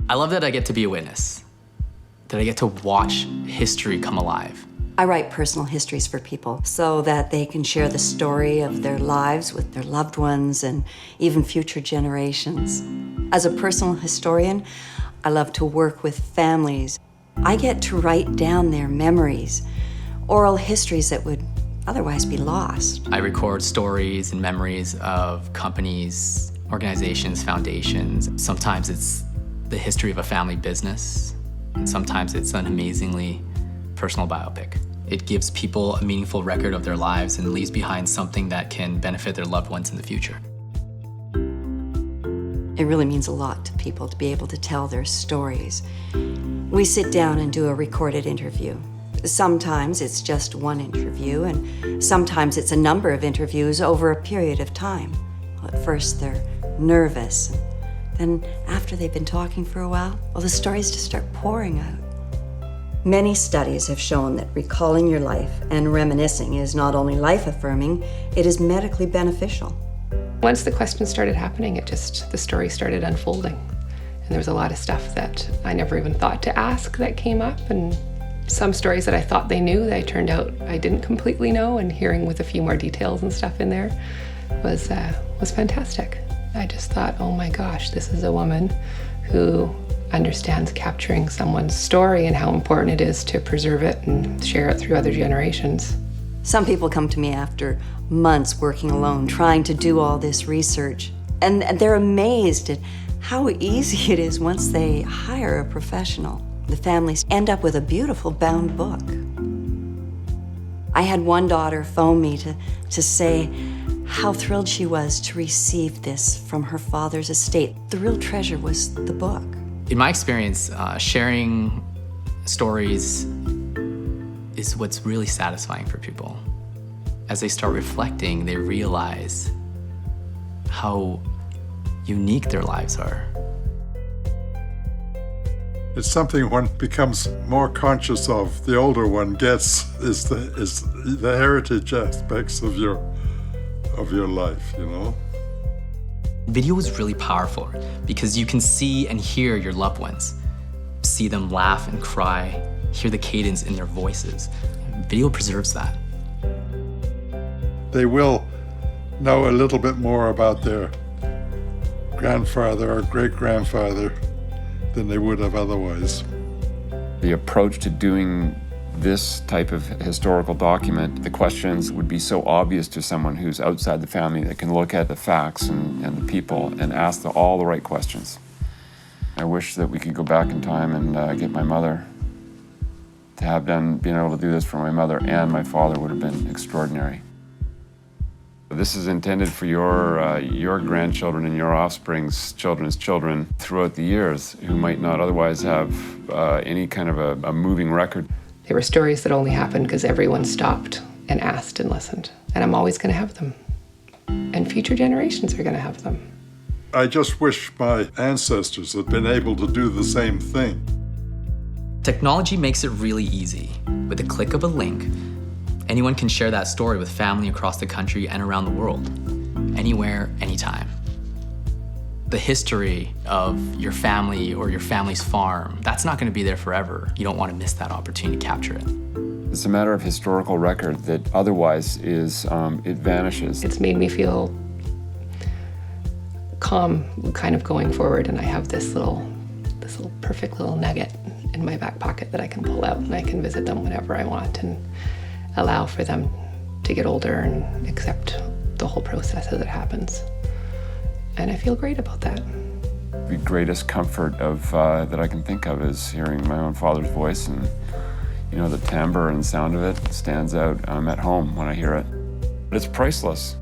I love that I get to be a witness, that I get to watch history come alive. I write personal histories for people so that they can share the story of their lives with their loved ones and even future generations. As a personal historian, I love to work with families. I get to write down their memories, oral histories that would otherwise be lost. I record stories and memories of companies, organizations, foundations. Sometimes it's the history of a family business. Sometimes it's an amazingly personal biopic. It gives people a meaningful record of their lives and leaves behind something that can benefit their loved ones in the future. It really means a lot to people to be able to tell their stories. We sit down and do a recorded interview. Sometimes it's just one interview, and sometimes it's a number of interviews over a period of time. Well, at first they're nervous, and then after they've been talking for a while, well, the stories just start pouring out. Many studies have shown that recalling your life and reminiscing is not only life-affirming, it is medically beneficial. Once the questions started happening, the story started unfolding. And there was a lot of stuff that I never even thought to ask that came up, and some stories that I thought they knew, that turned out I didn't completely know, and hearing with a few more details and stuff in there was fantastic. I just thought, oh my gosh, this is a woman who understands capturing someone's story and how important it is to preserve it and share it through other generations. Some people come to me after months working alone, trying to do all this research, and they're amazed at how easy it is once they hire a professional. The families end up with a beautiful bound book. I had one daughter phone me to say how thrilled she was to receive this from her father's estate. The real treasure was the book. In my experience, sharing stories is what's really satisfying for people. As they start reflecting, they realize how unique their lives are. It's something one becomes more conscious of the older one gets, is the heritage aspects of your life, you know? Video is really powerful because you can see and hear your loved ones. See them laugh and cry, hear the cadence in their voices. Video preserves that. They will know a little bit more about their grandfather or great-grandfather than they would have otherwise. The approach to doing this type of historical document, the questions would be so obvious to someone who's outside the family that can look at the facts and the people and ask all the right questions. I wish that we could go back in time and get my mother. To have been able to do this for my mother and my father would have been extraordinary. This is intended for your grandchildren and your offspring's children's children throughout the years who might not otherwise have any kind of a moving record. They were stories that only happened because everyone stopped and asked and listened. And I'm always going to have them. And future generations are going to have them. I just wish my ancestors had been able to do the same thing. Technology makes it really easy. With a click of a link, anyone can share that story with family across the country and around the world, anywhere, anytime. The history of your family or your family's farm, that's not going to be there forever. You don't want to miss that opportunity to capture it. It's a matter of historical record that otherwise it vanishes. It's made me feel calm kind of going forward, and I have this little perfect little nugget in my back pocket that I can pull out, and I can visit them whenever I want and allow for them to get older and accept the whole process as it happens. And I feel great about that. The greatest comfort that I can think of is hearing my own father's voice, and the timbre and sound of it stands out at home when I hear it. It's priceless.